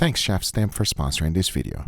Thanks ChefsTemp for sponsoring this video.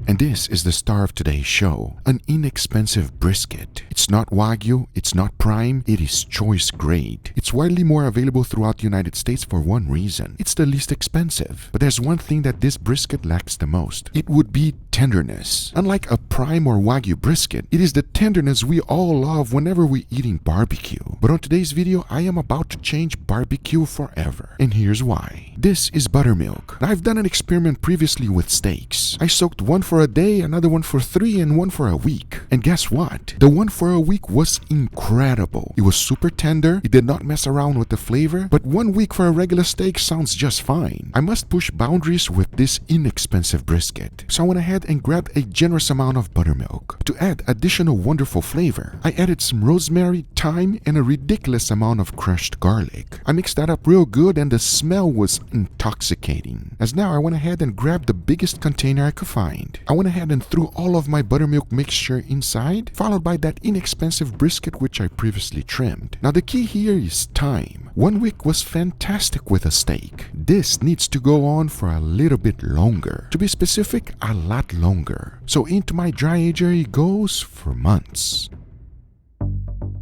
And this is the star of today's show, an inexpensive brisket. It's not Wagyu, it's not prime, it is choice grade. It's widely more available throughout the United States for one reason. It's the least expensive. But there's one thing that this brisket lacks the most. It would be tenderness. Unlike a prime or Wagyu brisket, it is the tenderness we all love whenever we're eating barbecue. But on today's video, I am about to change barbecue forever. And here's why. This is Buttermilk. Now, I've done an experiment previously with steaks. I soaked one for a day, another one for 3, and one for a week. And guess what? The one for a week was incredible. It was super tender, it did not mess around with the flavor, but 1 week for a regular steak sounds just fine. I must push boundaries with this inexpensive brisket. So I went ahead and grabbed a generous amount of buttermilk. To add additional wonderful flavor, I added some rosemary, thyme, and a ridiculous amount of crushed garlic. I mixed that up real good and the smell was intoxicating. As now I went ahead and grabbed the biggest container I could find. I went ahead and threw all of my buttermilk mixture inside, followed by that inexpensive brisket which I previously trimmed. Now the key here is time. 1 week was fantastic with a steak. This needs to go on for a little bit longer. To be specific, a lot longer. So into my dry ager it goes for months.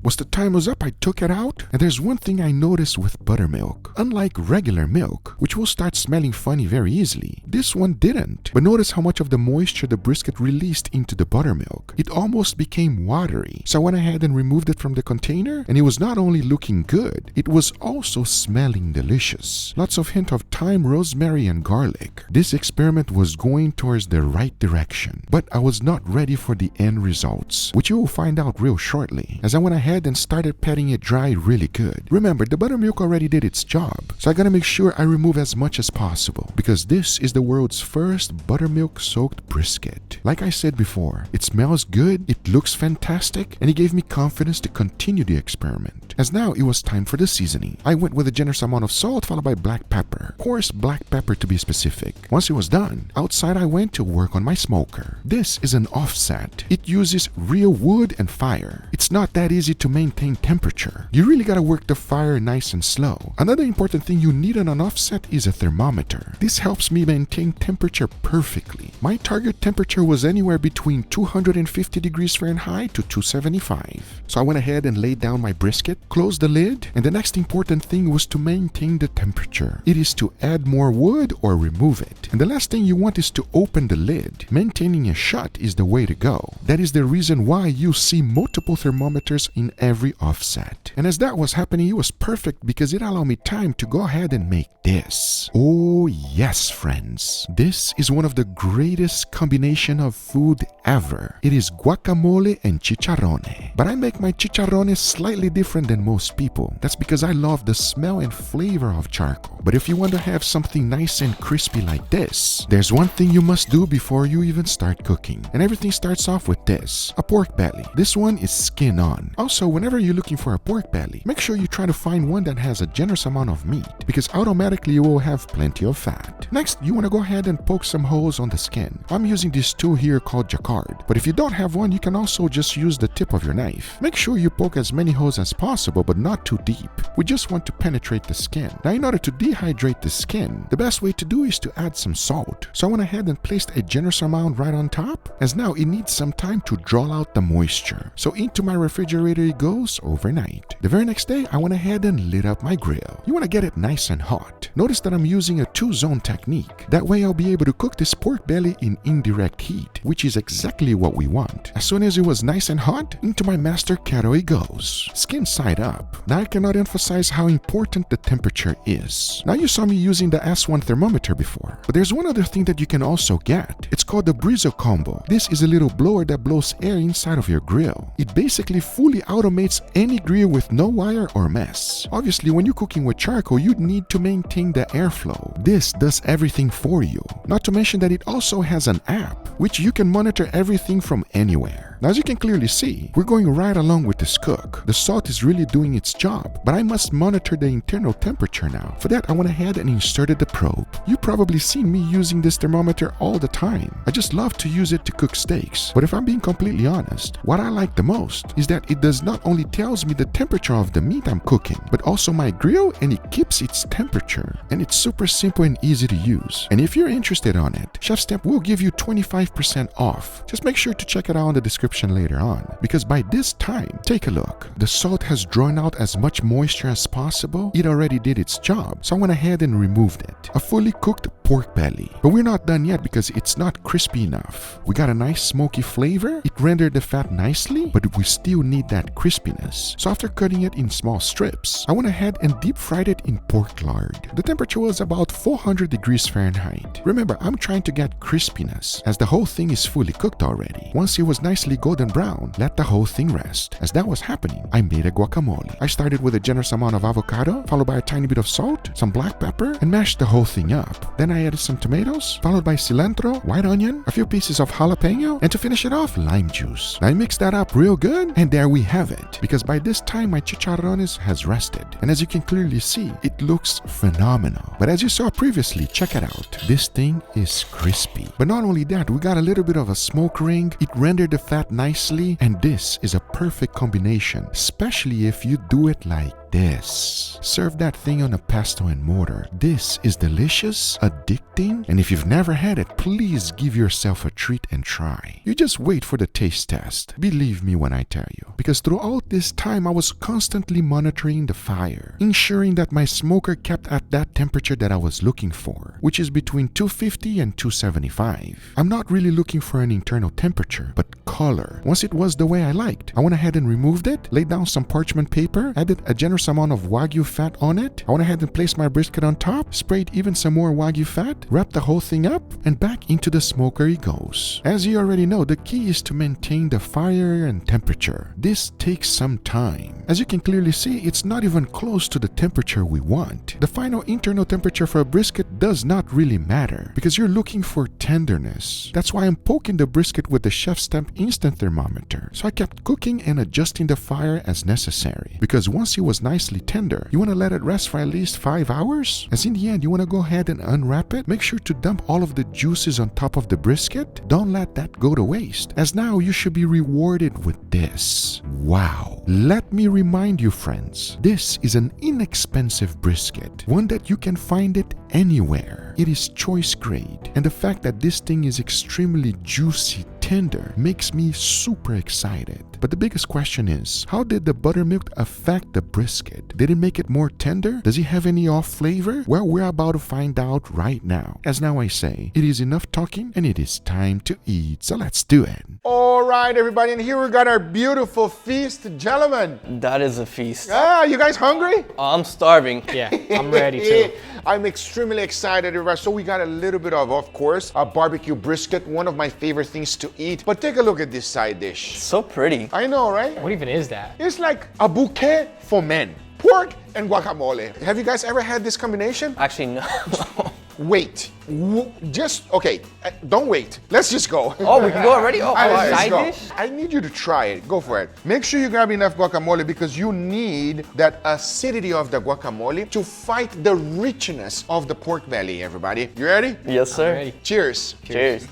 Once the time was up, I took it out, and there's one thing I noticed with buttermilk. Unlike regular milk, which will start smelling funny very easily, this one didn't. But notice how much of the moisture the brisket released into the buttermilk. It almost became watery. So I went ahead and removed it from the container, and it was not only looking good, it was also smelling delicious. Lots of hint of thyme, rosemary, and garlic. This experiment was going towards the right direction, but I was not ready for the end results, which you will find out real shortly. As I went ahead and started patting it dry really good. Remember, the buttermilk already did its job, so I gotta make sure I remove as much as possible because this is the world's first buttermilk soaked brisket. Like I said before, it smells good, it looks fantastic, and it gave me confidence to continue the experiment. As now it was time for the seasoning. I went with a generous amount of salt followed by black pepper. Coarse black pepper to be specific. Once it was done, outside I went to work on my smoker. This is an offset. It uses real wood and fire. It's not that easy to maintain temperature. You really gotta work the fire nice and slow. Another important thing you need on an offset is a thermometer. This helps me maintain temperature perfectly. My target temperature was anywhere between 250 degrees Fahrenheit to 275. So I went ahead and laid down my brisket, closed the lid, and the next important thing was to maintain the temperature. It is to add more wood or remove it. And the last thing you want is to open the lid. Maintaining a shut is the way to go. That is the reason why you see multiple thermometers in every offset. And as that was happening, it was perfect because it allowed me time to go ahead and make this. Oh yes, friends. This is one of the greatest combination of food ever. It is guacamole and chicharron. But I make my chicharron slightly different than most people. That's because I love the smell and flavor of charcoal. But if you want to have something nice and crispy like this, there's one thing you must do before you even start cooking. And everything starts off with this, a pork belly. This one is skin on. Also, whenever you're looking for a pork belly, make sure you try to find one that has a generous amount of meat because automatically you will have plenty of fat. Next, you want to go ahead and poke some holes on the skin. I'm using this tool here called jacquard, but if you don't have one, you can also just use the tip of your knife. Make sure you poke as many holes as possible, but not too deep. We just want to penetrate the skin. Now, in order to dehydrate the skin, the best way to do is to add some salt. So I went ahead and placed a generous amount right on top, as now it needs some time to draw out the moisture. So into my refrigerator it goes overnight. The very next day, I went ahead and lit up my grill. You want to get it nice and hot. Notice that I'm using a 2-zone technique. That way I'll be able to cook this pork belly in indirect heat, which is exactly what we want. As soon as it was nice and hot, into my master kettle it goes. Skin side up. Now I cannot emphasize how important the temperature is. Now you saw me using the S1 thermometer before, but there's one other thing that you can also get. It's called the Brisket combo. This is a little blower that blows air inside of your grill. It basically fully automates any grill with no wire or mess. Obviously, when you're cooking with charcoal, you need to maintain the airflow. This does everything for you. Not to mention that it also has an app. which you can monitor everything from anywhere. Now, as you can clearly see, we're going right along with this cook. The salt is really doing its job, but I must monitor the internal temperature now. For that, I went ahead and inserted the probe. You've probably seen me using this thermometer all the time. I just love to use it to cook steaks. But if I'm being completely honest, what I like the most is that it does not only tells me the temperature of the meat I'm cooking, but also my grill, and it keeps its temperature. And it's super simple and easy to use. And if you're interested on it, ChefsTemp will give you 25% off. Just make sure to check it out in the description later on, because by this time, take a look. The salt has drawn out as much moisture as possible. It already did its job, so I went ahead and removed it. A fully cooked pork belly. But we're not done yet because it's not crispy enough. We got a nice smoky flavor. It rendered the fat nicely, but we still need that crispiness. So after cutting it in small strips, I went ahead and deep fried it in pork lard. The temperature was about 400 degrees Fahrenheit. Remember, I'm trying to get crispiness, as the whole thing is fully cooked already. Once it was nicely golden brown, let the whole thing rest. As that was happening, I made a guacamole. I started with a generous amount of avocado, followed by a tiny bit of salt, some black pepper, and mashed the whole thing up. Then I added some tomatoes, followed by cilantro, white onion, a few pieces of jalapeno, and to finish it off, lime juice. I mixed that up real good, and there we have it. Because by this time, my chicharrones has rested. And as you can clearly see, it looks phenomenal. But as you saw previously, check it out. This thing is crispy. But not only that, we got a little bit of a smoke ring. It rendered the fat nicely, and this is a perfect combination, especially if you do it like this. Serve that thing on a pesto and mortar. This is delicious, addicting, and if you've never had it, please give yourself a treat and try. You just wait for the taste test. Believe me when I tell you. Because throughout this time, I was constantly monitoring the fire, ensuring that my smoker kept at that temperature that I was looking for, which is between 250 and 275. I'm not really looking for an internal temperature, but color. Once it was the way I liked, I went ahead and removed it, laid down some parchment paper, added a generous amount of Wagyu fat on it. I went ahead and placed my brisket on top, sprayed even some more Wagyu fat, wrapped the whole thing up, and back into the smoker it goes. As you already know, the key is to maintain the fire and temperature. This takes some time. As you can clearly see, it's not even close to the temperature we want. The final internal temperature for a brisket does not really matter, because you're looking for tenderness. That's why I'm poking the brisket with the ChefsTemp instant thermometer. So I kept cooking and adjusting the fire as necessary, because once it was nicely tender, you want to let it rest for at least 5 hours. As in the end, you want to go ahead and unwrap it. Make sure to dump all of the juices on top of the brisket. Don't let that go to waste, as now you should be rewarded with this. Wow. Let me remind you, friends, this is an inexpensive brisket, one that you can find it anywhere. It is choice grade, and the fact that this thing is extremely juicy, tender, makes me super excited. But the biggest question is, how did the buttermilk affect the brisket? Did it make it more tender? Does it have any off flavor? Well, we're about to find out right now. As now I say, it is enough talking and it is time to eat. So let's do it. All right, everybody, and here we got our beautiful feast, gentlemen. That is a feast. Ah, you guys hungry? I'm starving. Yeah, I'm ready too. I'm extremely excited, everybody. So we got a little bit of course, a barbecue brisket, one of my favorite things to eat. But take a look at this side dish. So pretty. I know, right? What even is that? It's like a bouquet for men. Pork and guacamole. Have you guys ever had this combination? Actually, no. Wait. Okay. Don't wait. Let's just go. Oh, we can go already? Oh, Let's side go. dish? I need you to try it. Go for it. Make sure you grab enough guacamole because you need that acidity of the guacamole to fight the richness of the pork belly, everybody. You ready? Yes, sir. Ready. Cheers. Cheers.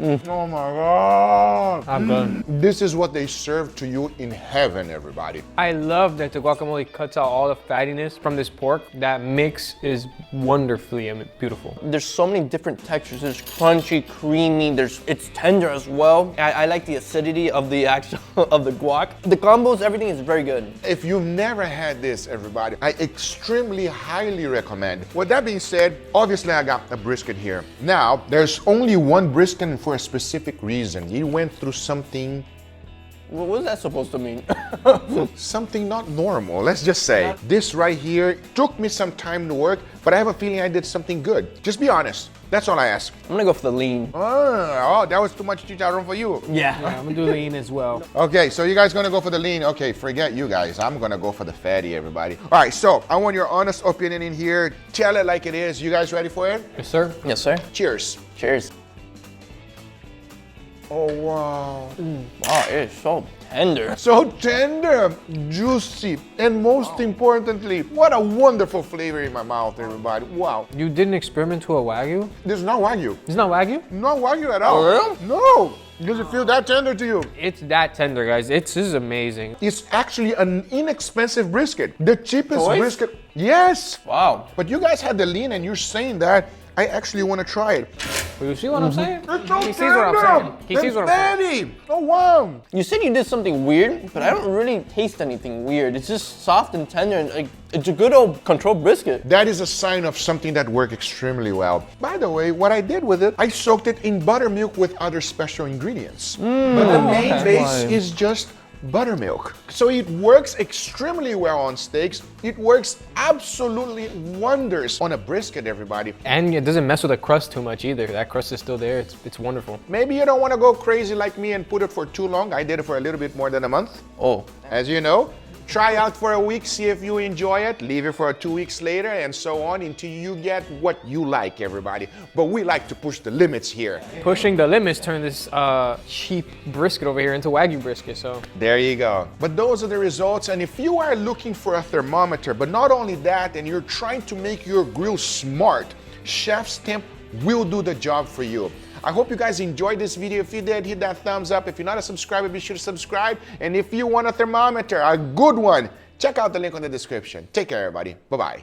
Oh my God. I'm done. This is what they serve to you in heaven, everybody. I love that the guacamole cuts out all the fattiness from this pork. That mix is wonderfully beautiful. There's so many different textures. There's crunchy, creamy, it's tender as well. I like the acidity of the of the guac. The combos, everything is very good. If you've never had this, everybody, I extremely highly recommend. With that being said, obviously I got a brisket here. Now, there's only one brisket for a specific reason. It went through something What is that supposed to mean? Something not normal, let's just say. This right here took me some time to work, but I have a feeling I did something good. Just be honest. That's all I ask. I'm gonna go for the lean. Oh, that was too much chicharron for you. Yeah, I'm gonna do lean as well. Okay, so you guys gonna go for the lean. Okay, forget you guys. I'm gonna go for the fatty, everybody. All right, so I want your honest opinion in here. Tell it like it is. You guys ready for it? Yes, sir. Yes, sir. Cheers. Cheers. Oh, wow. Wow, it is so tender. So tender, juicy, and most importantly, what a wonderful flavor in my mouth, everybody. Wow. You didn't experiment to a Wagyu? This is not Wagyu. It's not Wagyu? Not Wagyu at all. Oh, really? No. Does it feel that tender to you? It's that tender, guys. This is amazing. It's actually an inexpensive brisket. The cheapest Choice? brisket. Yes. Wow. But you guys had the lean and you're saying that. I actually want to try it. Well, you see what I'm saying? It's so He sees what I'm saying. He sees what I'm saying. fatty. Oh, wow. You said you did something weird, but I don't really taste anything weird. It's just soft and tender, and like it's a good old controlled brisket. That is a sign of something that worked extremely well. By the way, what I did with it, I soaked it in buttermilk with other special ingredients. But the main base is just buttermilk. So it works extremely well on steaks. It works absolutely wonders on a brisket, everybody. And it doesn't mess with the crust too much either. That crust is still there. It's wonderful. Maybe you don't want to go crazy like me and put it for too long. I did it for a little bit more than a month. Oh, As you know, try out for a week, see if you enjoy it, leave it for 2 weeks later, and so on until you get what you like, everybody. But we like to push the limits here. Pushing the limits turned this cheap brisket over here into Wagyu brisket, so. There you go. But those are the results, and if you are looking for a thermometer, but not only that, and you're trying to make your grill smart, ChefsTemp will do the job for you. I hope you guys enjoyed this video. If you did, hit that thumbs up. If you're not a subscriber, be sure to subscribe. And if you want a thermometer, a good one, check out the link on the description. Take care, everybody. Bye-bye.